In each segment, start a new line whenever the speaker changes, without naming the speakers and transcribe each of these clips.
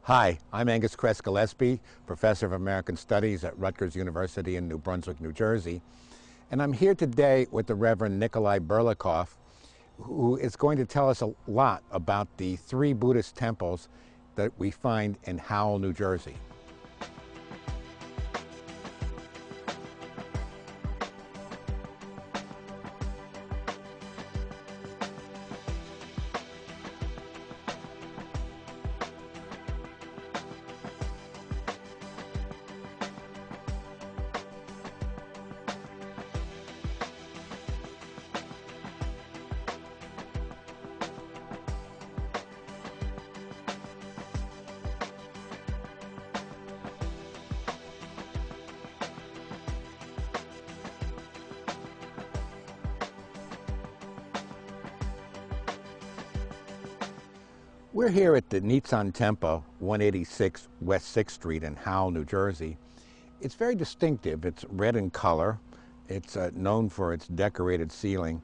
Hi, I'm Angus Cress Gillespie, Professor of American Studies at Rutgers University in New Brunswick, New Jersey. And I'm here today with the Reverend Nikolai Berlikoff, who is going to tell us a lot about the three Buddhist temples that we find in Howell, New Jersey. We're here at the Nitzan Temple, 186 West 6th Street in Howell, New Jersey. It's very distinctive. It's red in color. It's known for its decorated ceiling.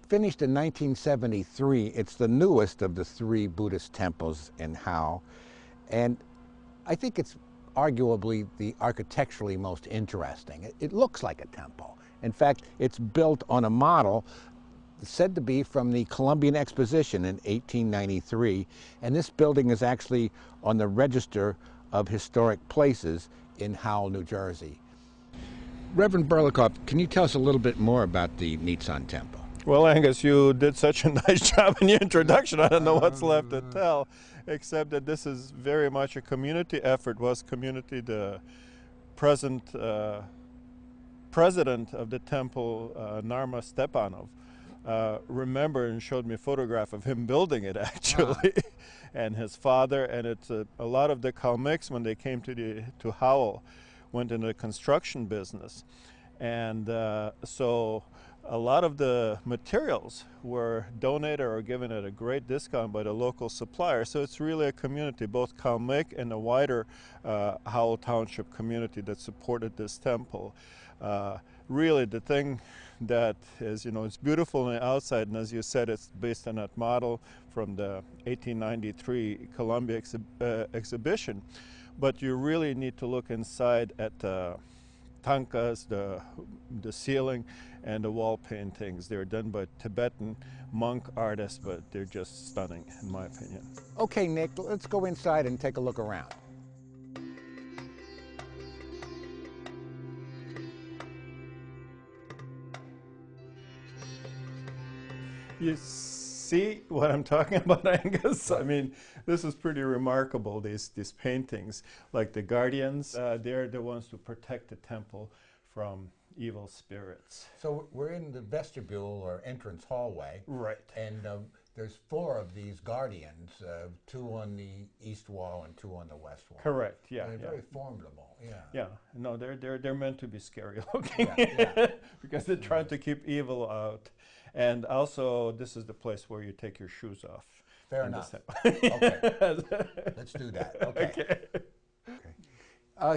Finished in 1973, it's the newest of the three Buddhist temples in Howell. And I think it's arguably the architecturally most interesting. It looks like a temple. In fact, it's built on a model said to be from the Columbian Exposition in 1893, and this building is actually on the Register of Historic Places in Howell, New Jersey. Reverend Berlikoff, can you tell us a little bit more about the Nitzan Temple?
Well, Angus, you did such a nice job in your introduction. I don't know what's left to tell, except that this is very much a community effort. The present president of the temple, Narma Stepanov, remembered and showed me a photograph of him building it, actually, and his father. And it's a lot of the Kalamyks, when they came to Howell, went into the construction business, and so a lot of the materials were donated or given at a great discount by the local supplier. So it's really a community, both Kalamyk and the wider Howell Township community, that supported this temple. Really, the thing that is, it's beautiful on the outside, and as you said, it's based on that model from the 1893 Columbia exhibition. But you really need to look inside at the tankas, the ceiling, and the wall paintings. They're done by Tibetan monk artists, but they're just stunning, in my opinion.
Okay, Nick, let's go inside and take a look around.
You see what I'm talking about, Angus? I mean, this is pretty remarkable, these paintings. Like the guardians, they're the ones who protect the temple from evil spirits.
So we're in the vestibule or entrance hallway.
Right.
And there's four of these guardians, two on the east wall and two on the west wall.
Correct, yeah.
They're very formidable, yeah.
Yeah, no, they're meant to be scary looking,
yeah.
because they're trying to keep evil out. And also, this is the place where you take your shoes off.
Fair enough. Okay, let's do that. Okay.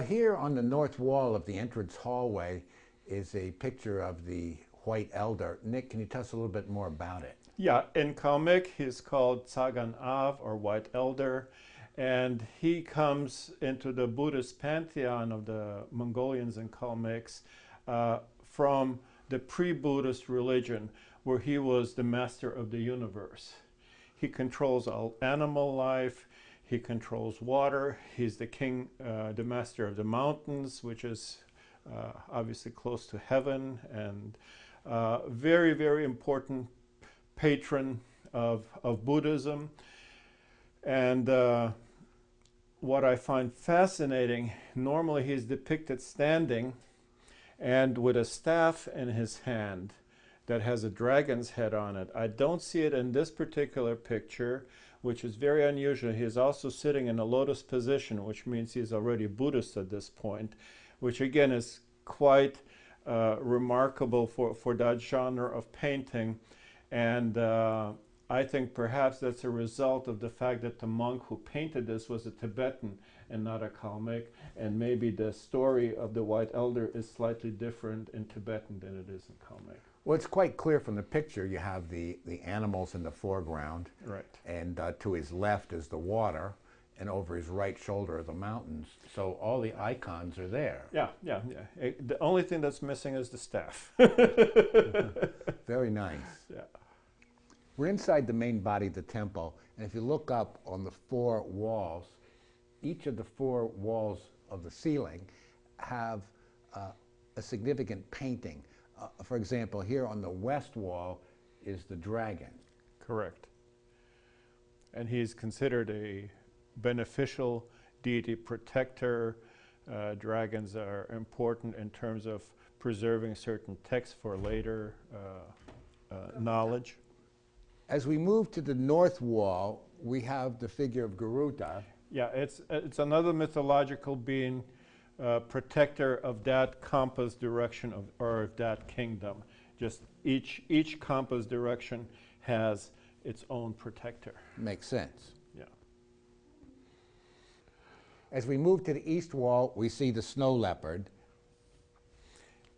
Here on the north wall of the entrance hallway is a picture of the White Elder. Nick, can you tell us a little bit more about it?
Yeah, in Kalamyk, he's called Tsagan Av, or White Elder, and he comes into the Buddhist pantheon of the Mongolians and Kalamyks from the pre-Buddhist religion, where he was the master of the universe. He controls all animal life, he controls water, he's the king, the master of the mountains, which is obviously close to heaven, and very, very important patron of Buddhism. And what I find fascinating, normally he's depicted standing and with a staff in his hand that has a dragon's head on it. I don't see it in this particular picture, which is very unusual. He is also sitting in a lotus position, which means he's already Buddhist at this point, which again is quite remarkable for that genre of painting. And I think perhaps that's a result of the fact that the monk who painted this was a Tibetan and not a Kalamyk, and maybe the story of the White Elder is slightly different in Tibetan than it is in Kalamyk.
Well, it's quite clear from the picture. You have the animals in the foreground,
right,
and to his left is the water, and over his right shoulder are the mountains. So all the icons are there.
Yeah, yeah, yeah. The only thing that's missing is the staff.
Very nice.
Yeah.
We're inside the main body of the temple, and if you look up on the four walls, each of the four walls of the ceiling have a significant painting. For example, here on the west wall is the dragon.
Correct. And he's considered a beneficial deity protector. Dragons are important in terms of preserving certain texts for later knowledge.
As we move to the north wall, we have the figure of Garuda.
Yeah, it's another mythological being, protector of that compass direction or that kingdom. Just each compass direction has its own protector.
Makes sense.
Yeah.
As we move to the east wall, we see the snow leopard.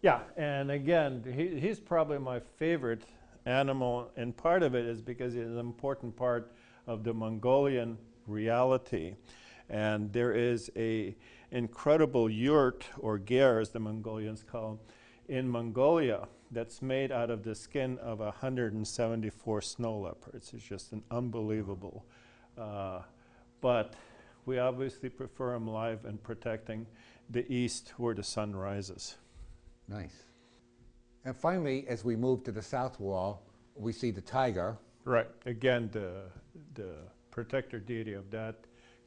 Yeah, and again, he's probably my favorite animal, and part of it is because he's an important part of the Mongolian reality. And there is a incredible yurt, or ger as the Mongolians call them, in Mongolia that's made out of the skin of 174 snow leopards. It's just an unbelievable. But we obviously prefer them live and protecting the east where the sun rises.
Nice. And finally, as we move to the south wall, we see the tiger.
Right. Again, the protector deity of that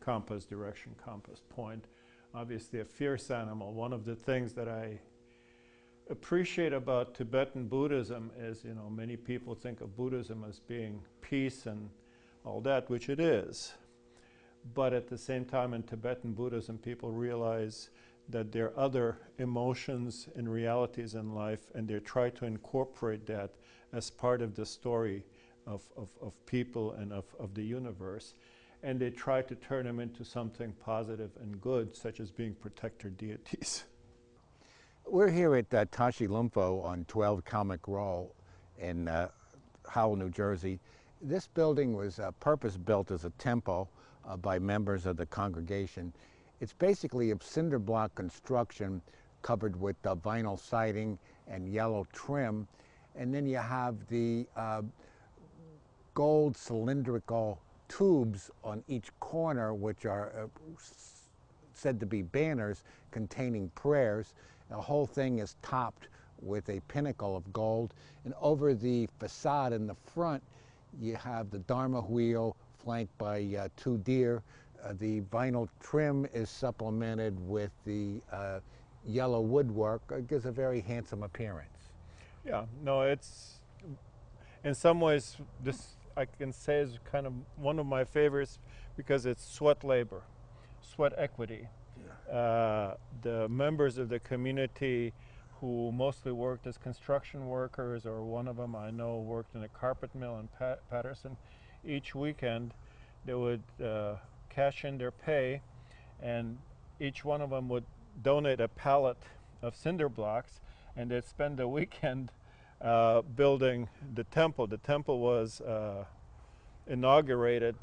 compass direction, compass point. Obviously a fierce animal. One of the things that I appreciate about Tibetan Buddhism is, you know, many people think of Buddhism as being peace and all that, which it is. But at the same time in Tibetan Buddhism, people realize that there are other emotions and realities in life, and they try to incorporate that as part of the story of people and of the universe. And they try to turn them into something positive and good, such as being protector deities.
We're here at Tashi Lumpo on 12 Kalamyk Row in Howell, New Jersey. This building was purpose-built as a temple by members of the congregation. It's basically a cinder block construction covered with vinyl siding and yellow trim. And then you have the gold cylindrical tubes on each corner, which are said to be banners containing prayers. The whole thing is topped with a pinnacle of gold. And over the facade in the front, you have the Dharma wheel flanked by two deer. The vinyl trim is supplemented with the yellow woodwork. It gives a very handsome appearance.
Yeah, no, it's, in some ways, this I can say is kind of one of my favorites because it's sweat labor, sweat equity. Yeah. The members of the community who mostly worked as construction workers, or one of them I know worked in a carpet mill in Patterson, each weekend they would cash in their pay, and each one of them would donate a pallet of cinder blocks, and they'd spend the weekend building the temple. The temple was inaugurated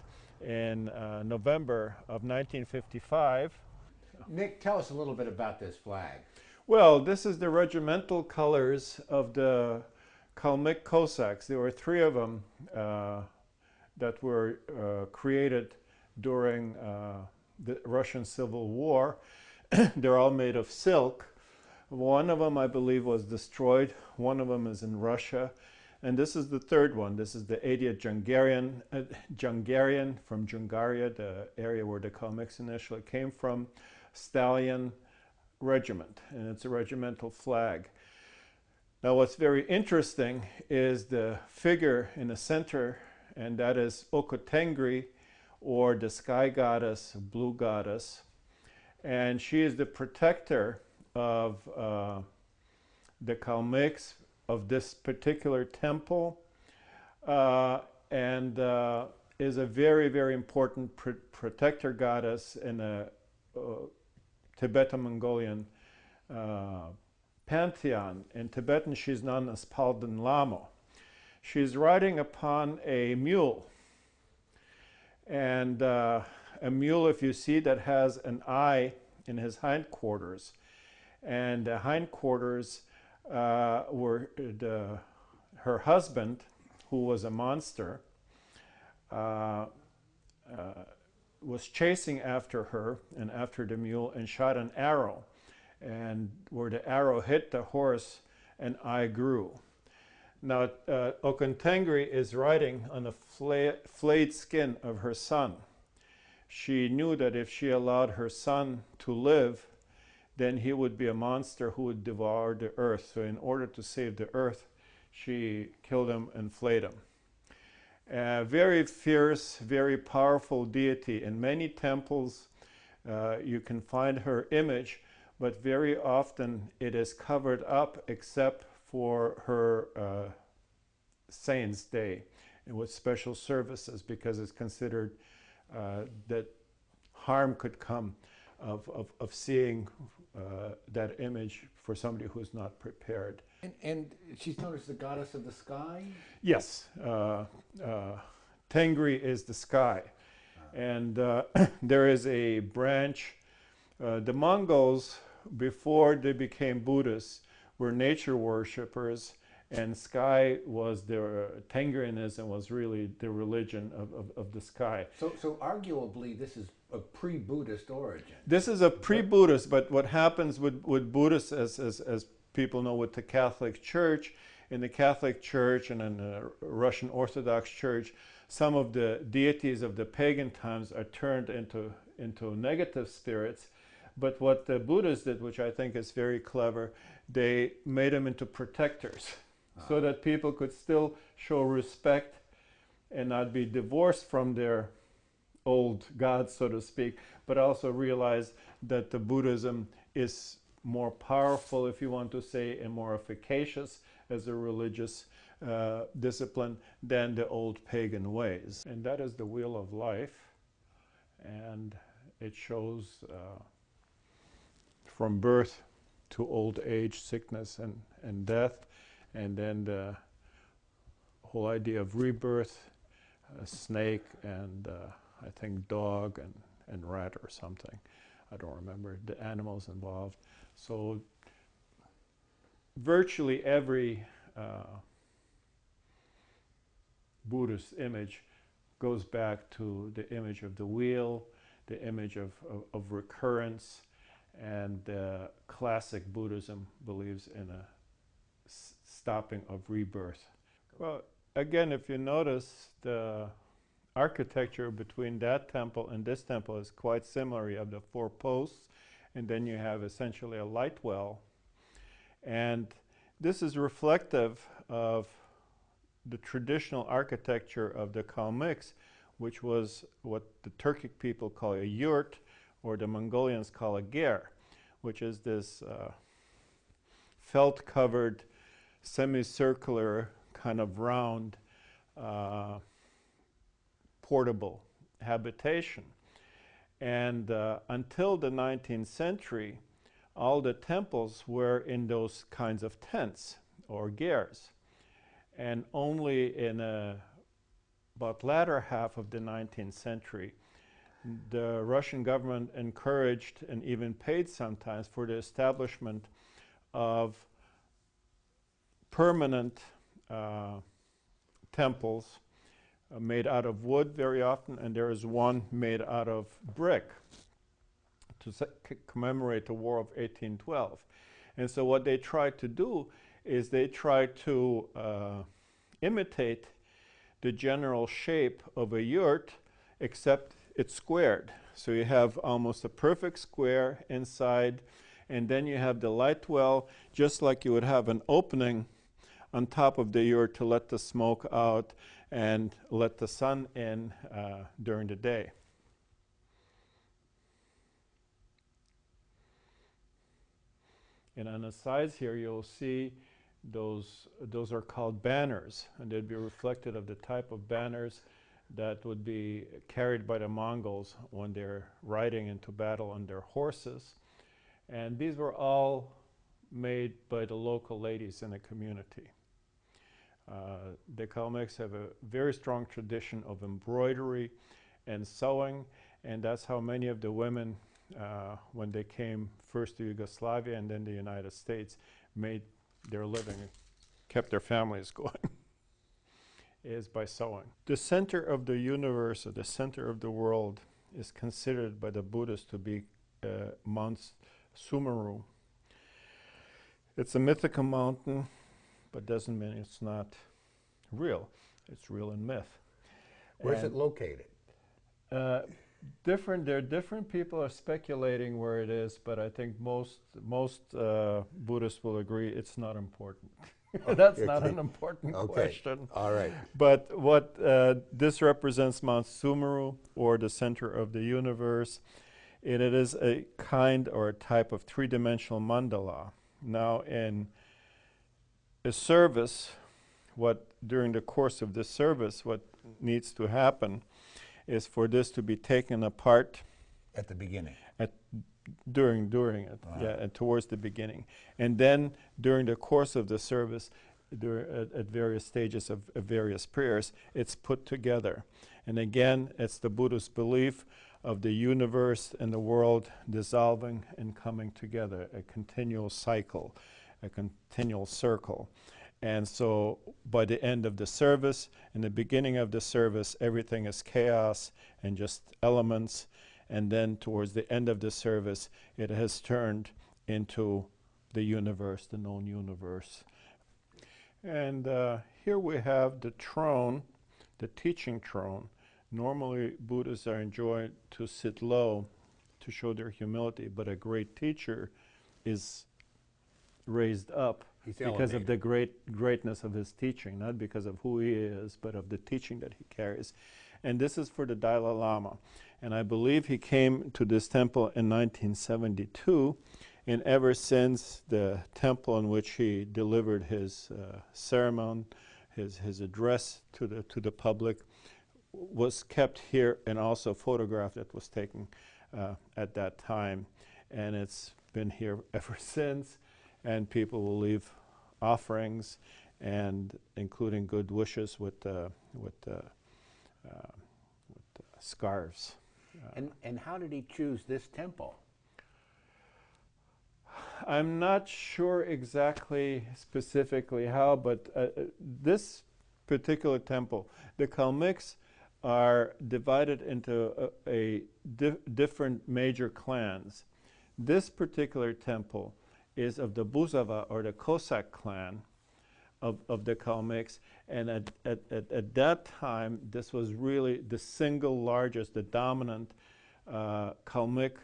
in November of 1955.
Nick, tell us a little bit about this flag.
Well, this is the regimental colors of the Kalamyk Cossacks. There were three of them that were created during the Russian Civil War. They're all made of silk. One of them, I believe, was destroyed. One of them is in Russia. And this is the third one. This is the 80th Jungarian from Jungaria, the area where the Kalamyks initially came from, Stallion Regiment. And it's a regimental flag. Now what's very interesting is the figure in the center, and that is Okotengri, or the sky goddess, blue goddess. And she is the protector of the Kalamyks, of this particular temple, and is a very, very important protector goddess in a Tibeto-Mongolian pantheon. In Tibetan, she's known as Palden Lamo. She's riding upon a mule, and a mule, if you see, that has an eye in his hindquarters. And the hindquarters were her husband, who was a monster, uh, was chasing after her and after the mule and shot an arrow. And where the arrow hit the horse, an eye grew. Now, Okentengri is riding on the flayed skin of her son. She knew that if she allowed her son to live, then he would be a monster who would devour the earth. So in order to save the earth, she killed him and flayed him. Very fierce, very powerful deity. In many temples, you can find her image, but very often it is covered up except for her Saint's Day and with special services, because it's considered that harm could come of seeing that image for somebody who's not prepared.
And she's known as the goddess of the sky?
Yes, Tengri is the sky. And there is a branch. The Mongols, before they became Buddhists, were nature worshippers, and sky was their, Tengrianism was really the religion of the sky.
So arguably this is a pre-Buddhist origin.
This is a pre-Buddhist, but what happens with Buddhists, as people know, with the Catholic Church, in the Catholic Church and in the Russian Orthodox Church, some of the deities of the pagan times are turned into negative spirits. But what the Buddhists did, which I think is very clever, they made them into protectors, so that people could still show respect and not be divorced from their old gods, so to speak, but also realize that the Buddhism is more powerful, if you want to say, and more efficacious as a religious discipline than the old pagan ways. And that is the wheel of life, and it shows from birth to old age, sickness and death, and then the whole idea of rebirth, snake and I think dog and rat or something. I don't remember the animals involved. So virtually every Buddhist image goes back to the image of the wheel, the image of recurrence, and classic Buddhism believes in a stopping of rebirth. Well, again, if you notice, the architecture between that temple and this temple is quite similar. You have the four posts, and then you have essentially a light well. And this is reflective of the traditional architecture of the Kalamyks, which was what the Turkic people call a yurt, or the Mongolians call a ger, which is this felt-covered, semicircular, kind of round, portable habitation. And until the 19th century, all the temples were in those kinds of tents or gers. And only in about latter half of the 19th century, the Russian government encouraged and even paid sometimes for the establishment of permanent temples made out of wood very often, and there is one made out of brick to commemorate the War of 1812. And so what they tried to do is they tried to imitate the general shape of a yurt, except it's squared. So you have almost a perfect square inside, and then you have the light well, just like you would have an opening on top of the yurt to let the smoke out and let the sun in during the day. And on the sides here, you'll see those are called banners, and they'd be reflected of the type of banners that would be carried by the Mongols when they're riding into battle on their horses. And these were all made by the local ladies in the community. The Kalamyks have a very strong tradition of embroidery and sewing, And that's how many of the women, when they came first to Yugoslavia and then the United States, made their living, kept their families going, is by sewing. The center of the universe, or the center of the world, is considered by the Buddhists to be Mount Sumeru. It's a mythical mountain, but doesn't mean it's not real. It's real in myth.
Where's it located?
Different people are speculating where it is, but I think most Buddhists will agree it's not important. That's not an important question.
All right.
But what this represents Mount Sumeru, or the center of the universe. It is a kind or a type of three-dimensional mandala. Now, in a service, during the course of this service, what needs to happen is for this to be taken apart
At the beginning.
during it, and towards the beginning, and then during the course of the service, at various stages of various prayers, it's put together. And again, it's the Buddhist belief of the universe and the world dissolving and coming together, a continual cycle, a continual circle. And so by the end of the service, in the beginning of the service, everything is chaos and just elements. And then towards the end of the service, it has turned into the universe, the known universe. And here we have the throne, the teaching throne. Normally, Buddhists are enjoined to sit low to show their humility, but a great teacher is raised up because of the greatness of his teaching, not because of who he is, but of the teaching that he carries. And this is for the Dalai Lama. And I believe he came to this temple in 1972, and ever since, the temple in which he delivered his sermon, his address to the public, was kept here, and also photographed that was taken at that time. And it's been here ever since, and people will leave offerings, and including good wishes with scarves.
And how did he choose this temple?
I'm not sure exactly specifically how, but this particular temple, the Kalmyks are divided into different major clans. This particular temple is of the Buzava, or the Cossack clan of the Kalmyks, and at that time, this was really the single largest, the dominant Kalmyk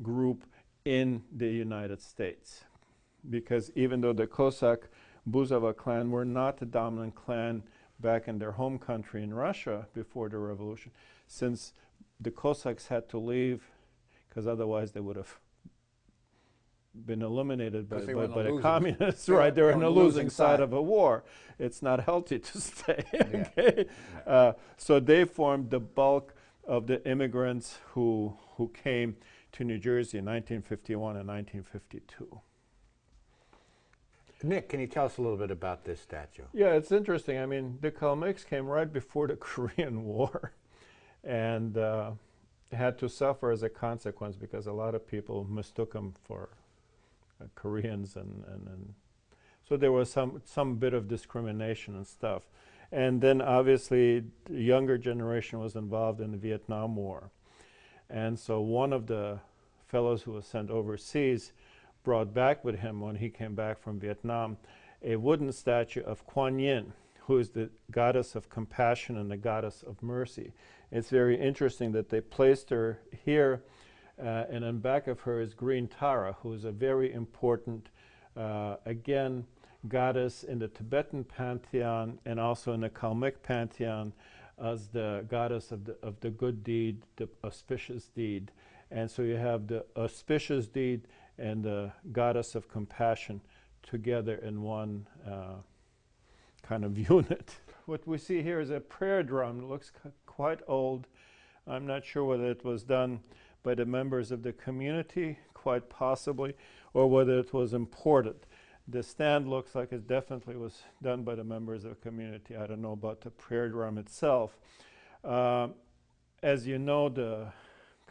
group in the United States. Because even though the Cossack Buzava clan were not the dominant clan back in their home country in Russia before the revolution, since the Cossacks had to leave, because otherwise they would have been eliminated by the communists, right? They're on the losing side of a war. It's not healthy to stay. Okay? So they formed the bulk of the immigrants who came to New Jersey in 1951 and 1952.
Nick, can you tell us a little bit about this statue?
Yeah, it's interesting. I mean, the Kalmyks came right before the Korean War, and had to suffer as a consequence, because a lot of people mistook them for Koreans, and so there was some bit of discrimination and stuff. And then obviously the younger generation was involved in the Vietnam War. And so one of the fellows who was sent overseas brought back with him, when he came back from Vietnam, a wooden statue of Kuan Yin, who is the goddess of compassion and the goddess of mercy. It's very interesting that they placed her here, and on back of her is Green Tara, who is a very important, again, goddess in the Tibetan pantheon and also in the Kalmyk pantheon as the goddess of the good deed, the auspicious deed. And so you have the auspicious deed and the goddess of compassion together in one kind of unit. What we see here is a prayer drum. It looks quite old. I'm not sure whether it was done by the members of the community, quite possibly, or whether it was imported. The stand looks like it definitely was done by the members of the community. I don't know about the prayer drum itself. As you know, the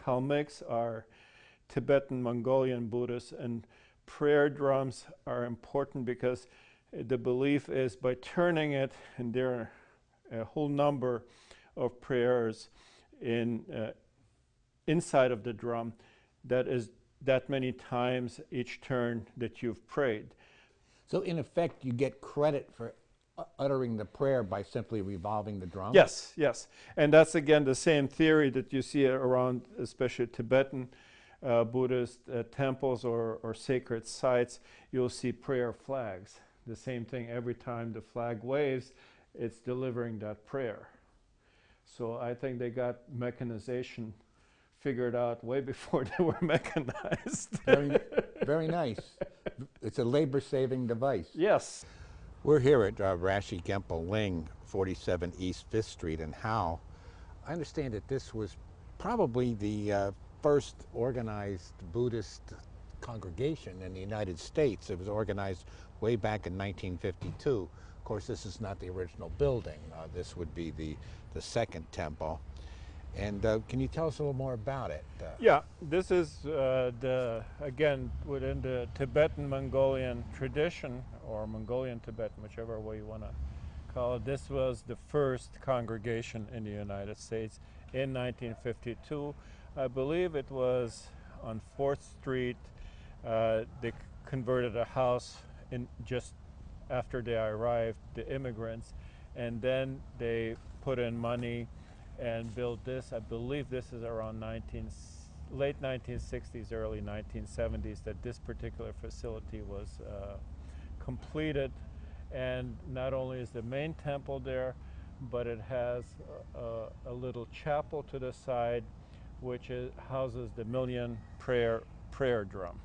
Kalamyks are Tibetan Mongolian Buddhists, and prayer drums are important because the belief is by turning it, and there are a whole number of prayers inside of the drum, that is that many times each turn that you've prayed.
So in effect, you get credit for uttering the prayer by simply revolving the drum?
Yes, yes. And that's again the same theory that you see around, especially Tibetan Buddhist temples or sacred sites. You'll see prayer flags. The same thing, every time the flag waves, it's delivering that prayer. So I think they got mechanization figured out way before they were mechanized.
Very, very nice. It's a labor-saving device.
Yes.
We're here at Rashi Gempo Ling, 47 East 5th Street in Howell. I understand that this was probably the first organized Buddhist congregation in the United States. It was organized way back in 1952. Of course, this is not the original building. This would be the second temple. And can you tell us a little more about it?
Yeah, this is again, within the Tibetan-Mongolian tradition, or Mongolian-Tibetan, whichever way you want to call it. This was the first congregation in the United States in 1952. I believe it was on 4th Street. They converted a house in just after they arrived, the immigrants, and then they put in money and built this. I believe this is around late 1960s, early 1970s, that this particular facility was completed. And not only is the main temple there, but it has a little chapel to the side, which houses the Million prayer drum.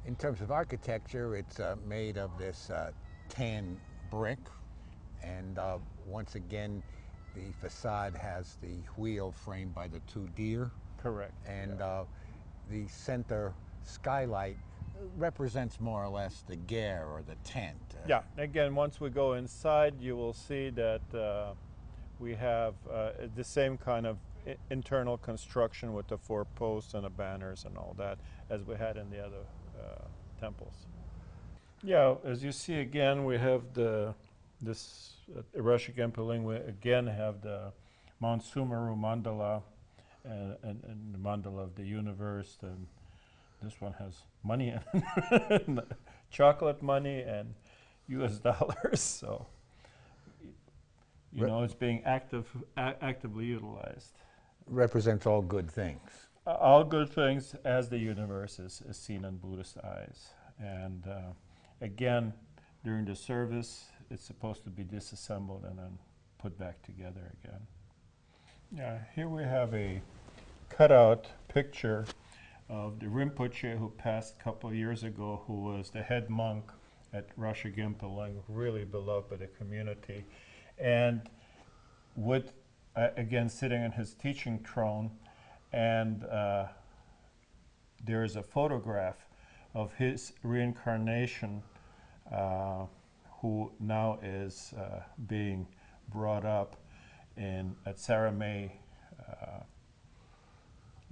In terms of architecture, it's made of this tan brick, and once again, the facade has the wheel framed by the two deer.
Correct.
And the center skylight represents more or less the ger, or the tent.
Yeah, again, once we go inside, you will see that we have the same kind of internal construction with the 4 posts and the banners and all that as we had in the other temples. Yeah, as you see again, we have this Rashi Gempo Ling. We again have the Mount Sumeru mandala and the mandala of the universe, and this one has money in it, chocolate money and US dollars, so you know it's being actively utilized.
Represents all good things.
All good things as the universe is seen in Buddhist eyes. And again, during the service, it's supposed to be disassembled and then put back together again. Yeah, here we have a cutout picture of the Rinpoche who passed a couple of years ago, who was the head monk at Rashi Gempo Ling, really beloved by the community. And with, again, sitting in his teaching throne, and there is a photograph of his reincarnation, who now is being brought up at Saramay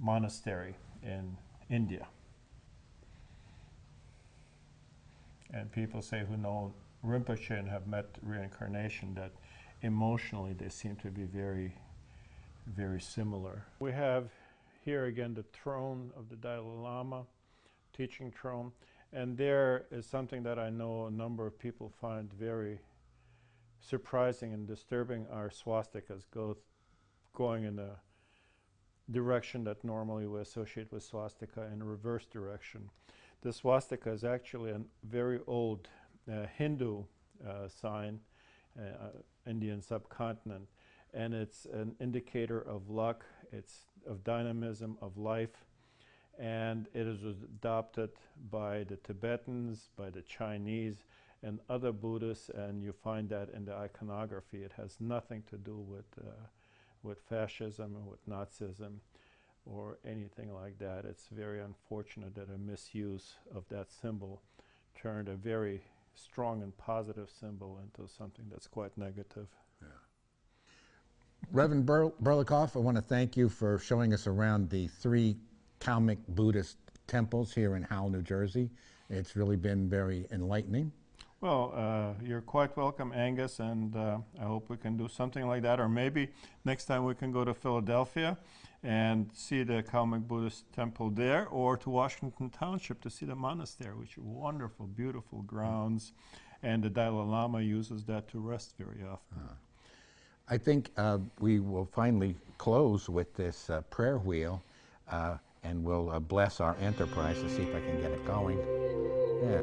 Monastery in India. And people say who know Rinpoche and have met reincarnation that emotionally they seem to be very, very similar. We have here again the throne of the Dalai Lama, teaching throne, and there is something that I know a number of people find very surprising and disturbing. Are swastikas going in a direction that normally we associate with swastika, in a reverse direction. The swastika is actually a very old Hindu sign, Indian subcontinent, and it's an indicator of luck, it's of dynamism, of life, and it is adopted by the Tibetans, by the Chinese, and other Buddhists, and you find that in the iconography. It has nothing to do with fascism or with Nazism or anything like that. It's very unfortunate that a misuse of that symbol turned a very strong and positive symbol into something that's quite negative.
Yeah. Reverend Berlikoff, I want to thank you for showing us around the 3 Kalamyk Buddhist temples here in Howell, New Jersey. It's really been very enlightening.
Well, you're quite welcome, Angus, and I hope we can do something like that. Or maybe next time we can go to Philadelphia and see the Kalamyk Buddhist temple there, or to Washington Township to see the monastery, which are wonderful, beautiful grounds. And the Dalai Lama uses that to rest very often.
I think we will finally close with this prayer wheel, and we'll bless our enterprise to see if I can get it going. Yeah.